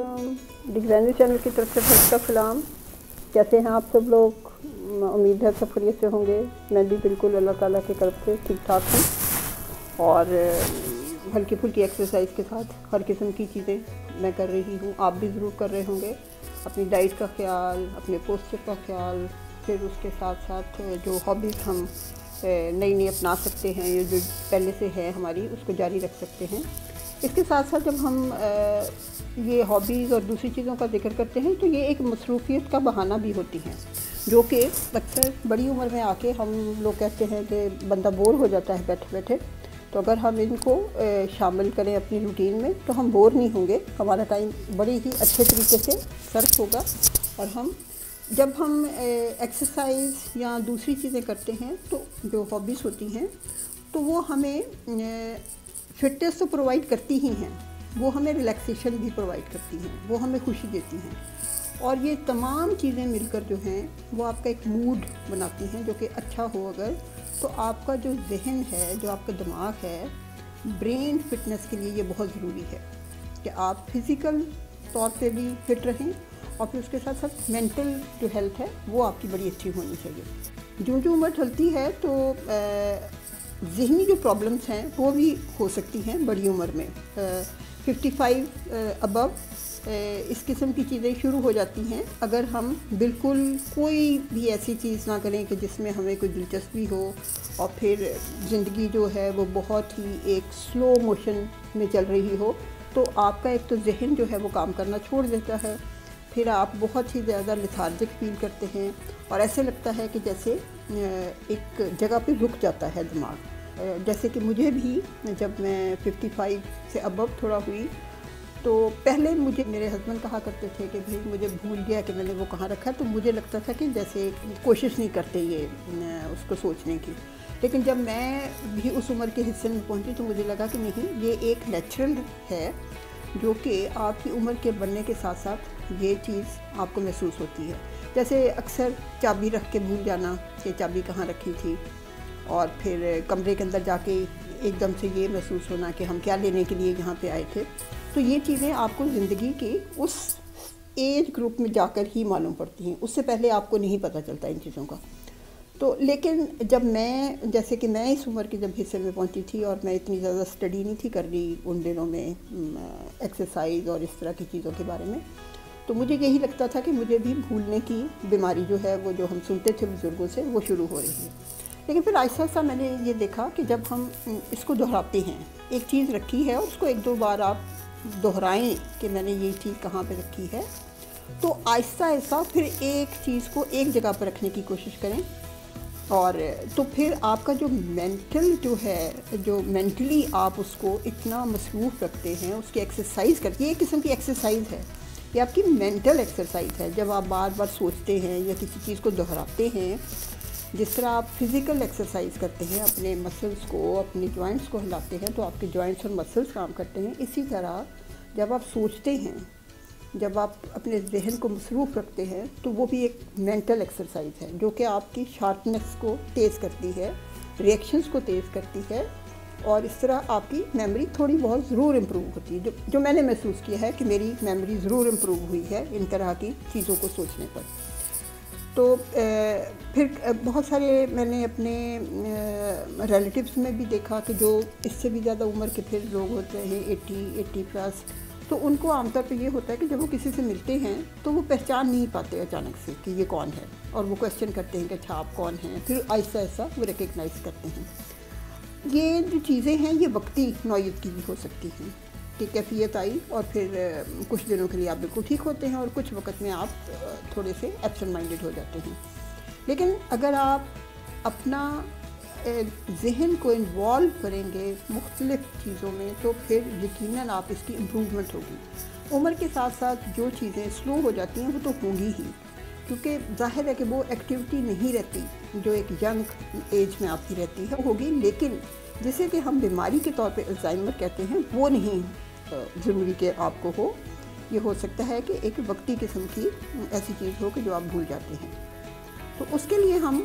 अलैकुम। Designer channel की तरफ से फर्स्ट का सलाम। कैसे हैं आप सब लोग? उम्मीद है सब खैरियत से होंगे। मैं भी बिल्कुल अल्लाह ताला की तरफ से ठीक ठाक हूँ और हल्की फुल्की एक्सरसाइज के साथ हर किस्म की चीज़ें मैं कर रही हूँ। आप भी ज़रूर कर रहे होंगे। अपनी डाइट का ख्याल, अपने पोस्चर का ख्याल, फिर उसके साथ साथ जो हॉबीज़ हम नई नई अपना सकते हैं, ये जो पहले से है हमारी, उसको जारी रख सकते हैं। इसके साथ साथ जब हम ये हॉबीज़ और दूसरी चीज़ों का जिक्र करते हैं तो ये एक मसरूफ़ियत का बहाना भी होती हैं, जो कि अक्सर बड़ी उम्र में आके हम लोग कहते हैं कि बंदा बोर हो जाता है बैठे बैठे। तो अगर हम इनको शामिल करें अपनी रूटीन में तो हम बोर नहीं होंगे, हमारा टाइम बड़ी ही अच्छे तरीके से सर्फ होगा। और जब हम एक्सरसाइज या दूसरी चीज़ें करते हैं तो जो हॉबीज़ होती हैं तो वो हमें फिटनेस तो प्रोवाइड करती ही हैं, वो हमें रिलैक्सेशन भी प्रोवाइड करती हैं, वो हमें खुशी देती हैं। और ये तमाम चीज़ें मिलकर जो हैं वो आपका एक मूड बनाती हैं, जो कि अच्छा हो अगर तो आपका जो जहन है, जो आपका दिमाग है, ब्रेन फिटनेस के लिए ये बहुत ज़रूरी है कि आप फिज़िकल तौर पे भी फिट रहें और फिर उसके साथ साथ मेंटल जो हेल्थ है वो आपकी बड़ी अच्छी होनी चाहिए। जो जो उम्र चलती है तो ज़हनी जो प्रॉब्लम्स हैं वो भी हो सकती हैं बड़ी उम्र में। 55 अबव इस किस्म की चीज़ें शुरू हो जाती हैं अगर हम बिल्कुल कोई भी ऐसी चीज़ ना करें कि जिसमें हमें कोई दिलचस्पी हो और फिर ज़िंदगी जो है वो बहुत ही एक स्लो मोशन में चल रही हो। तो आपका एक तो जहन जो है वो काम करना छोड़ देता है, फिर आप बहुत ही ज़्यादा लेथार्जिक फील करते हैं और ऐसे लगता है कि जैसे एक जगह पे रुक जाता है दिमाग। जैसे कि मुझे भी जब मैं 55 से अबव थोड़ा हुई तो पहले मुझे मेरे हस्बैंड कहा करते थे कि भाई मुझे भूल गया कि मैंने वो कहाँ रखा, तो मुझे लगता था कि जैसे कोशिश नहीं करते ये उसको सोचने की। लेकिन जब मैं भी उस उम्र के हिस्से में पहुँची तो मुझे लगा कि नहीं, ये एक नेचुरल है जो कि आपकी उम्र के बढ़ने के साथ साथ ये चीज़ आपको महसूस होती है। जैसे अक्सर चाबी रख के भूल जाना कि चाबी कहाँ रखी थी, और फिर कमरे के अंदर जाके एकदम से ये महसूस होना कि हम क्या लेने के लिए यहाँ पे आए थे। तो ये चीज़ें आपको ज़िंदगी के उस एज ग्रुप में जाकर ही मालूम पड़ती हैं, उससे पहले आपको नहीं पता चलता इन चीज़ों का। तो लेकिन जब मैं जैसे कि मैं इस उम्र के जब हिस्से में पहुंची थी और मैं इतनी ज़्यादा स्टडी नहीं थी कर रही उन दिनों में एक्सरसाइज और इस तरह की चीज़ों के बारे में, तो मुझे यही लगता था कि मुझे भी भूलने की बीमारी जो है वो जो हम सुनते थे बुज़ुर्गों से वो शुरू हो रही है। लेकिन फिर आहिस्ता आहिस्ता मैंने ये देखा कि जब हम इसको दोहराते हैं, एक चीज़ रखी है और उसको एक दो बार आप दोहराएं कि मैंने ये चीज़ कहाँ पे रखी है, तो आहिस्ता आहिस्ता फिर एक चीज़ को एक जगह पर रखने की कोशिश करें। और तो फिर आपका जो मेंटल जो है, जो मेंटली आप उसको इतना मसरूफ़ रखते हैं, उसकी एक्सरसाइज करके, ये एक किस्म की एक्सरसाइज है, ये आपकी मेंटल एक्सरसाइज है। जब आप बार बार सोचते हैं या किसी चीज़ को दोहराते हैं, जिस तरह आप फिज़िकल एक्सरसाइज करते हैं, अपने मसल्स को, अपने जॉइंट्स को हिलाते हैं तो आपके जॉइंट्स और मसल्स काम करते हैं। इसी तरह जब आप सोचते हैं, जब आप अपने जहन को मसरूफ़ रखते हैं, तो वो भी एक मेंटल एक्सरसाइज है जो कि आपकी शार्पनेस को तेज़ करती है, रिएक्शंस को तेज़ करती है और इस तरह आपकी मेमोरी थोड़ी बहुत ज़रूर इम्प्रूव होती है। जो मैंने महसूस किया है कि मेरी मेमोरी ज़रूर इम्प्रूव हुई है इन तरह की चीज़ों को सोचने पर। तो फिर बहुत सारे मैंने अपने रिलेटिव्स में भी देखा कि जो इससे भी ज़्यादा उम्र के फिर लोग होते हैं 80 प्लस, तो उनको आमतौर पे ये होता है कि जब वो किसी से मिलते हैं तो वो पहचान नहीं पाते अचानक से कि ये कौन है, और वो क्वेश्चन करते हैं कि अच्छा आप कौन हैं, फिर आहिस्ता आहिस्ता वो रिकग्नाइज़ करते हैं। ये जो चीज़ें हैं ये वक्ती नौयत की भी हो सकती हैं कि कैफियत आई और फिर कुछ दिनों के लिए आप बिल्कुल ठीक होते हैं और कुछ वक्त में आप थोड़े से एब्सेंट माइंडेड हो जाते हैं। लेकिन अगर आप अपना जहन को इन्वॉल्व करेंगे मुख्तलिफ़ चीज़ों में तो फिर यकीनन आप इसकी इम्प्रूवमेंट होगी। उम्र के साथ साथ जो चीज़ें स्लो हो जाती हैं वो तो होंगी ही, क्योंकि जाहिर है कि वो एक्टिविटी नहीं रहती जो एक यंग एज में आपकी रहती है, वो होगी। लेकिन जिसे कि हम बीमारी के तौर पे अल्जाइमर कहते हैं, वो नहीं ज़रूरी कि आपको हो। ये हो सकता है कि एक वक्ती किस्म की ऐसी चीज़ हो कि जो आप भूल जाते हैं। तो उसके लिए हम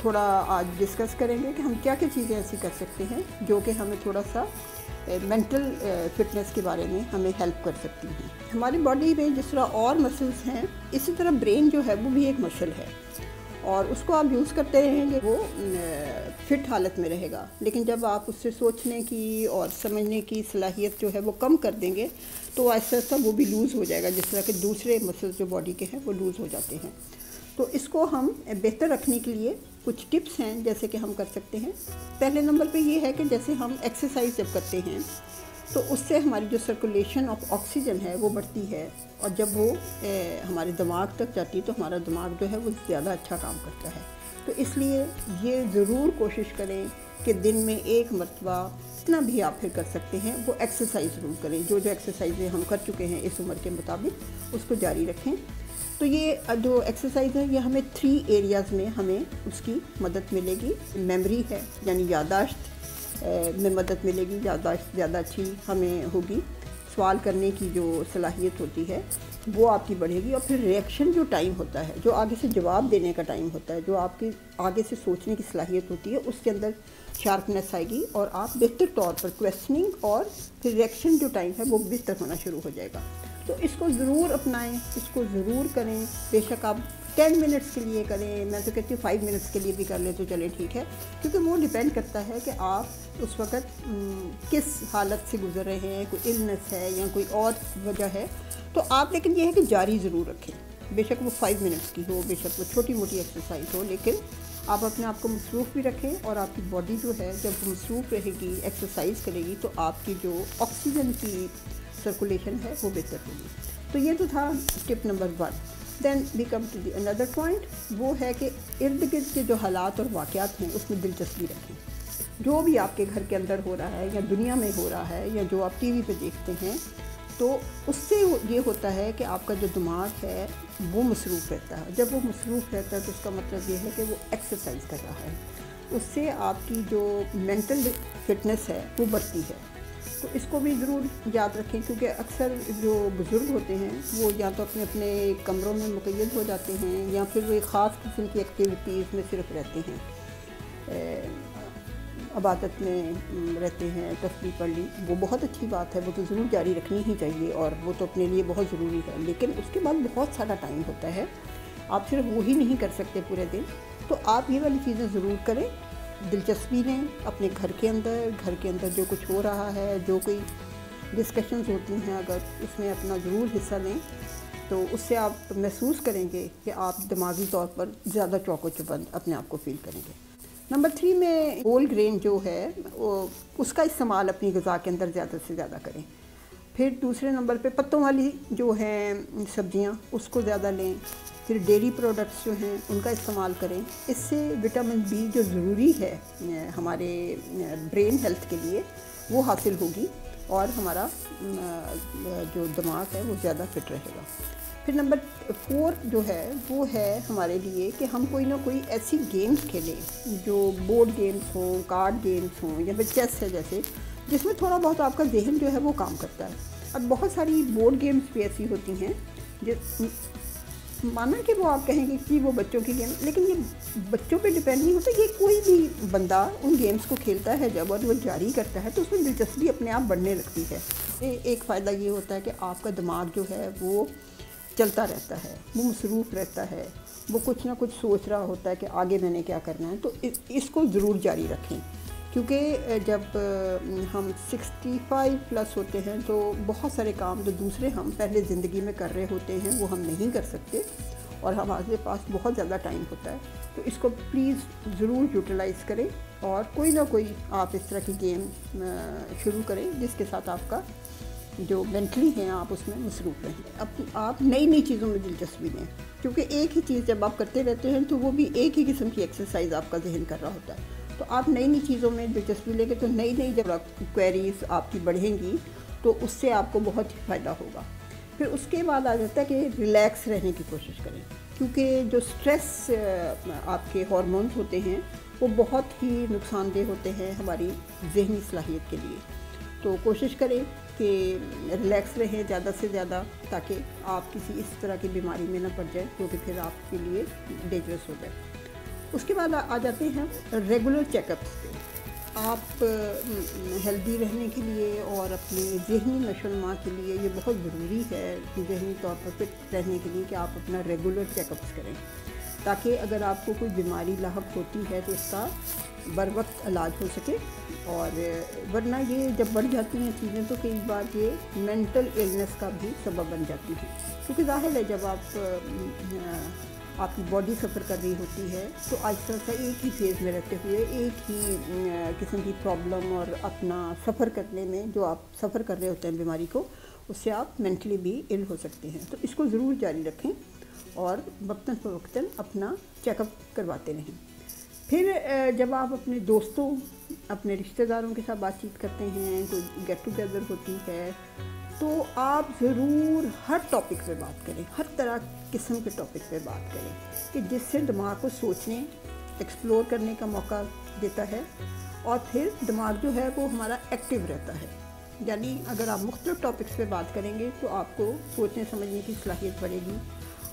थोड़ा आज डिस्कस करेंगे कि हम क्या क्या चीज़ें ऐसी कर सकते हैं जो कि हमें थोड़ा सा मेंटल फिटनेस के बारे में हमें हेल्प कर सकती हैं। हमारी बॉडी में जिस तरह और मसल्स हैं, इसी तरह ब्रेन जो है वो भी एक मसल है, और उसको आप यूज़ करते रहेंगे वो फिट हालत में रहेगा। लेकिन जब आप उससे सोचने की और समझने की सलाहियत जो है वो कम कर देंगे तो आहिस्ता आहिस्ता वो भी लूज़ हो जाएगा, जिस तरह के दूसरे मसल्स जो बॉडी के हैं वो लूज़ हो जाते हैं। तो इसको हम बेहतर रखने के लिए कुछ टिप्स हैं जैसे कि हम कर सकते हैं। पहले नंबर पे ये है कि जैसे हम एक्सरसाइज जब करते हैं तो उससे हमारी जो सर्कुलेशन ऑफ ऑक्सीजन है वो बढ़ती है, और जब वो हमारे दिमाग तक जाती है तो हमारा दिमाग जो है वो ज़्यादा अच्छा काम करता है। तो इसलिए ये ज़रूर कोशिश करें कि दिन में एक मरतबा जितना भी आप फिर कर सकते हैं वो एक्सरसाइज ज़रूर करें। जो जो एक्सरसाइजें हम कर चुके हैं इस उम्र के मुताबिक उसको जारी रखें। तो ये जो एक्सरसाइज है ये हमें 3 एरियाज़ में हमें उसकी मदद मिलेगी। मेमोरी है, यानी याददाश्त में मदद मिलेगी, याददाश्त ज़्यादा अच्छी हमें होगी, सवाल करने की जो सलाहियत होती है वो आपकी बढ़ेगी, और फिर रिएक्शन जो टाइम होता है, जो आगे से जवाब देने का टाइम होता है, जो आपकी आगे से सोचने की सलाहियत होती है, उसके अंदर शार्पनेस आएगी और आप बेहतर तौर पर क्वेश्चनिंग और फिर रिएक्शन जो टाइम है वो बेहतर होना शुरू हो जाएगा। तो इसको ज़रूर अपनाएं, इसको ज़रूर करें। बेशक आप 10 मिनट्स के लिए करें, मैं तो कहती हूँ 5 मिनट्स के लिए भी कर लें तो चले ठीक है, क्योंकि वो डिपेंड करता है कि आप उस वक़्त किस हालत से गुज़र रहे हैं, कोई इलनेस है या कोई और वजह है। तो आप लेकिन ये है कि जारी ज़रूर रखें, बेशक वो 5 मिनट्स की हो, बेशक वो छोटी मोटी एक्सरसाइज हो, लेकिन आप अपने आप को मसरूफ़ भी रखें, और आपकी बॉडी जो है जब मसरूफ़ रहेगी, एक्सरसाइज करेगी, तो आपकी जो ऑक्सीजन की सर्कुलेशन है वो बेहतर होगी। तो ये तो था tip number 1। Then we come to the another point, वो है कि इर्द गिर्द के जो हालात और वाक़यात हैं उसमें दिलचस्पी रखें। जो भी आपके घर के अंदर हो रहा है या दुनिया में हो रहा है या जो आप टीवी पे देखते हैं, तो उससे ये होता है कि आपका जो दिमाग है वो मसरूफ़ रहता है। जब वो मसरूफ़ रहता है तो उसका मतलब ये है कि वो एक्सरसाइज कर रहा है, उससे आपकी जो मेंटल फिटनेस है वो बढ़ती है। तो इसको भी ज़रूर याद रखें, क्योंकि अक्सर जो बुज़ुर्ग होते हैं वो या तो अपने अपने कमरों में मुक़य्यद हो जाते हैं या फिर वो एक ख़ास किस्म की एक्टिविटीज़ में सिर्फ रहते हैं, इबादत में रहते हैं, तस्बीह पढ़ ली, वो बहुत अच्छी बात है, वो तो ज़रूर जारी रखनी ही चाहिए और वो तो अपने लिए बहुत ज़रूरी है। लेकिन उसके बाद बहुत सारा टाइम होता है, आप सिर्फ वो ही नहीं कर सकते पूरे दिन। तो आप ये वाली चीज़ें ज़रूर करें, दिलचस्पी लें अपने घर के अंदर जो कुछ हो रहा है, जो कोई डिस्कशंस होती हैं, अगर उसमें अपना ज़रूर हिस्सा लें तो उससे आप महसूस करेंगे कि आप दिमागी तौर पर ज़्यादा चौको-चौबंद अपने आप को फ़ील करेंगे। नंबर 3 में होल ग्रेन जो है उसका इस्तेमाल अपनी ग़िज़ा के अंदर ज़्यादा से ज़्यादा करें। फिर दूसरे नंबर पे पत्तों वाली जो हैं सब्जियां उसको ज़्यादा लें। फिर डेयरी प्रोडक्ट्स जो हैं उनका इस्तेमाल करें। इससे विटामिन बी जो ज़रूरी है हमारे ब्रेन हेल्थ के लिए वो हासिल होगी और हमारा जो दिमाग है वो ज़्यादा फिट रहेगा। फिर नंबर 4 जो है वो है हमारे लिए कि हम कोई ना कोई ऐसी गेम्स खेलें जो बोर्ड गेम्स हों, कार्ड गेम्स हों या फिर चेस है जैसे, जिसमें थोड़ा बहुत आपका जहन जो है वो काम करता है। अब बहुत सारी बोर्ड गेम्स भी ऐसी होती हैं माना कि वो आप कहेंगे कि वो बच्चों की गेम, लेकिन ये बच्चों पे डिपेंड नहीं होता। ये कोई भी बंदा उन गेम्स को खेलता है जब और वो जारी करता है तो उसमें दिलचस्पी अपने आप बढ़ने लगती है। एक फ़ायदा ये होता है कि आपका दिमाग जो है वो चलता रहता है, वो मसरूफ़ रहता है, वो कुछ ना कुछ सोच रहा होता है कि आगे मैंने क्या करना है। तो इसको ज़रूर जारी रखें, क्योंकि जब हम 65 प्लस होते हैं तो बहुत सारे काम जो दूसरे हम पहले ज़िंदगी में कर रहे होते हैं वो हम नहीं कर सकते और हमारे पास बहुत ज़्यादा टाइम होता है। तो इसको प्लीज़ ज़रूर यूटिलाइज़ करें और कोई ना कोई आप इस तरह की गेम शुरू करें जिसके साथ आपका जो मेंटली हैं आप उसमें मसरूफ़ रहें। अब आप नई नई चीज़ों में दिलचस्पी लें, क्योंकि एक ही चीज़ जब आप करते रहते हैं तो वो भी एक ही किस्म की एक्सरसाइज आपका जहन कर रहा होता है। तो आप नई नई चीज़ों में दिलचस्पी लेंगे तो नई नई जब क्वेरीज आपकी बढ़ेंगी तो उससे आपको बहुत ही फ़ायदा होगा। फिर उसके बाद आ जाता है कि रिलैक्स रहने की कोशिश करें, क्योंकि जो स्ट्रेस आपके हार्मोन्स होते हैं वो बहुत ही नुकसानदेह होते हैं हमारी ज़हनी सलाहियत के लिए। तो कोशिश करें कि रिलैक्स रहें ज़्यादा से ज़्यादा, ताकि आप किसी इस तरह की बीमारी में ना पड़ जाए जो कि फिर आपके लिए डेंजरस हो जाए। उसके बाद आ जाते हैं रेगुलर चेकअप्स पे। آپ ہیلدی رہنے کے لیے اور اپنی ذہنی نشو و نما کے لیے یہ بہت ضروری ہے ذہنی طور پر فٹ رہنے کے لیے کہ آپ اپنا ریگولر چیک اپس کریں، تاکہ اگر آپ کو کوئی بیماری لاحق ہوتی ہے تو اس کا بر وقت علاج ہو سکے۔ اور ورنہ یہ جب بڑھ جاتی ہیں چیزیں تو کئی بار یہ مینٹل ایلنس کا بھی سبب بن جاتی ہے، کیونکہ ظاہر ہے جب آپ کی باڈی سفر کر رہی ہوتی ہے تو آہستہ آہستہ ایک ہی فیز میں رہتے ہوئے ایک ہی قسم کی پرابلم اور اپنا سفر کرنے میں جو آپ سفر کر رہے ہوتے ہیں بیماری کو، اس سے آپ مینٹلی بھی ال ہو سکتے ہیں۔ تو اس کو ضرور جاری رکھیں اور وقتاً فوقتاً اپنا چیک اپ کرواتے رہیں۔ پھر جب آپ اپنے دوستوں، اپنے رشتہ داروں کے ساتھ بات چیت کرتے ہیں، کوئی گیٹ ٹوگیدر ہوتی ہے، تو آپ ضرور ہر ٹاپک پہ بات کریں، ہر طرح قسم کے ٹاپک پہ بات کریں کہ جس سے دماغ کو سوچنے، ایکسپلور کرنے کا موقع دیتا ہے، اور پھر دماغ جو ہے وہ ہمارا ایکٹیو رہتا ہے۔ یعنی اگر آپ مختلف ٹاپکس پہ بات کریں گے تو آپ کو سوچنے سمجھنے کی صلاحیت بڑھے گی،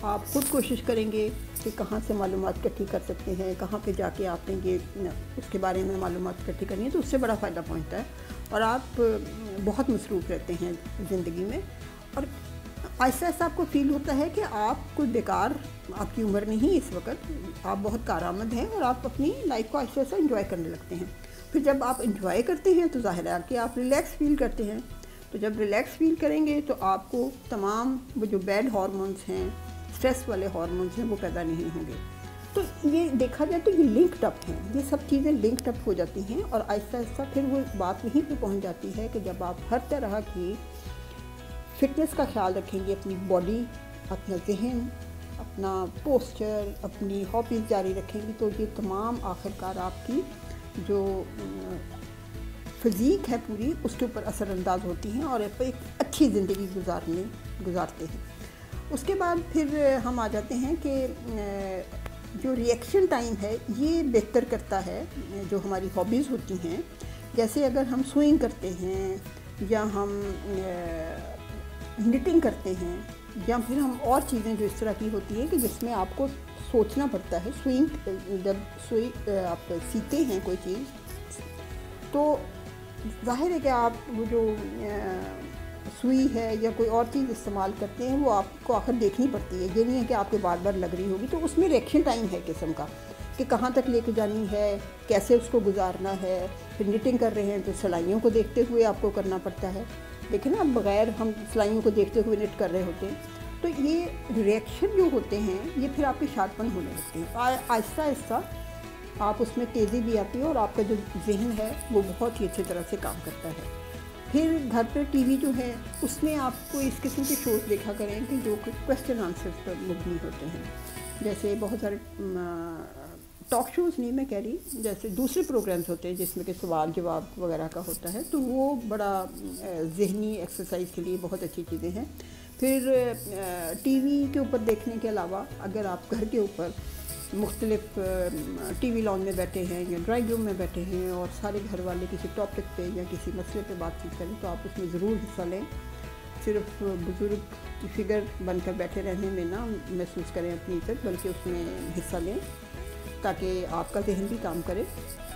آپ خود کوشش کریں گے کہ کہاں سے معلومات اکٹھی کر سکتے ہیں، کہاں پہ جا کے آپ نے یہ اس کے بارے میں معلومات اکٹھی کرنی ہے، تو اس سے بڑا فائدہ پہنچتا ہے اور آپ بہت مصروف رہتے ہیں زندگی میں، اور آہستہ آہستہ آپ کو فیل ہوتا ہے کہ آپ کوئی بیکار آپ کی عمر نہیں اس وقت، آپ بہت کارآمد ہیں اور آپ اپنی لائف کو آہستہ آہستہ انجوائے کرنے لگتے ہیں۔ پھر جب آپ انجوائے کرتے ہیں تو ظاہر ہے کہ آپ ریلیکس فیل کرتے ہیں، تو جب ریلیکس فیل کریں گے تو آپ کو تمام وہ جو بیڈ ہارمونز ہیں، اسٹریس والے ہارمونز ہیں، وہ پیدا نہیں ہوں گے۔ تو یہ دیکھا جائے تو یہ لنکڈ اپ ہیں، یہ سب چیزیں لنکڈ اپ ہو جاتی ہیں، اور آہستہ آہستہ پھر وہ بات وہیں پہ پہنچ جاتی ہے کہ جب آپ ہر طرح کی فٹنس کا خیال رکھیں گے، اپنی باڈی، اپنا ذہن، اپنا پوسچر، اپنی ہابیز جاری رکھیں گی، تو یہ تمام آخر کار آپ کی جو فزیک ہے پوری اس کے اوپر اثر انداز ہوتی ہیں اور ایک اچھی زندگی گزارتے ہیں۔ اس کے بعد پھر ہم آ جاتے ہیں کہ جو ریئیکشن ٹائم ہے یہ بہتر کرتا ہے جو ہماری ہابیز ہوتی ہیں، جیسے اگر ہم سوئنگ کرتے ہیں یا ہم نٹنگ کرتے ہیں یا پھر ہم اور چیزیں جو اس طرح کی ہوتی ہیں کہ جس میں آپ کو سوچنا پڑتا ہے۔ سوئنگ جب آپ سیتے ہیں کوئی چیز تو ظاہر ہے کہ آپ وہ جو سوئی ہے یا کوئی اور چیز استعمال کرتے ہیں وہ آپ کو آخر دیکھنی پڑتی ہے، یہ نہیں ہے کہ آپ کے بار بار لگ رہی ہوگی، تو اس میں ریئیکشن ٹائم ہے قسم کا کہ کہاں تک لے کے جانی ہے، کیسے اس کو گزارنا ہے۔ پھر نٹنگ کر رہے ہیں تو سلائیوں کو دیکھتے ہوئے آپ کو کرنا پڑتا ہے، لیکن نا بغیر ہم سلائیوں کو دیکھتے ہوئے نٹ کر رہے ہوتے ہیں، تو یہ ریئیکشن جو ہوتے ہیں یہ پھر آپ کے شارپن ہونے لگتے ہیں، آہستہ آہستہ آپ اس میں تیزی بھی آتی ہے اور آپ کا جو ذہن ہے وہ بہت ہی اچھی طرح سے کام کرتا ہے۔ پھر گھر پہ ٹی وی جو ہے اس میں آپ کو اس قسم کے شوز دیکھا کریں کہ جو کہ کویسچن آنسر پر مبنی ہوتے ہیں، جیسے بہت سارے ٹاک شوز نہیں میں کہہ رہی، جیسے دوسرے پروگرامز ہوتے ہیں جس میں کہ سوال جواب وغیرہ کا ہوتا ہے، تو وہ بڑا ذہنی ایکسرسائز کے لیے بہت اچھی چیزیں ہیں۔ پھر ٹی وی کے اوپر دیکھنے کے علاوہ اگر آپ گھر کے اوپر مختلف ٹی وی لان میں بیٹھے ہیں یا ڈرائنگ روم میں بیٹھے ہیں اور سارے گھر والے کسی ٹاپک پہ یا کسی مسئلے پہ بات چیت کریں تو آپ اس میں ضرور حصہ لیں۔ صرف بزرگ کی فگر بن کر بیٹھے رہنے میں نہ محسوس کریں اپنی عزت، بلکہ اس میں حصہ لیں تاکہ آپ کا ذہن بھی کام کرے،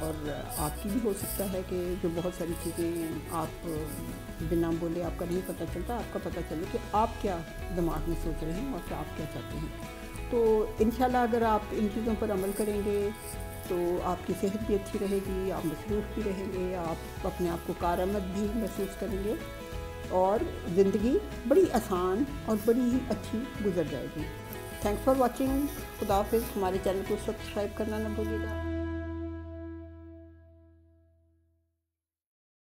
اور آپ کی بھی ہو سکتا ہے کہ جو بہت ساری چیزیں آپ بنا بولے آپ کا نہیں پتہ چلتا، آپ کا پتہ چلے کہ آپ کیا دماغ میں سوچ رہے ہیں اور کیا آپ کیا چاہتے ہیں۔ تو انشاءاللہ اگر آپ ان چیزوں پر عمل کریں گے تو آپ کی صحت بھی اچھی رہے گی، آپ مصروف بھی رہیں گے، آپ اپنے آپ کو کارآمد بھی محسوس کریں گے اور زندگی بڑی آسان اور بڑی ہی اچھی گزر جائے گی۔ Thanks for watching. خدا حافظ۔ ہمارے چینل کو سبسکرائب کرنا نہ بھولیے گا۔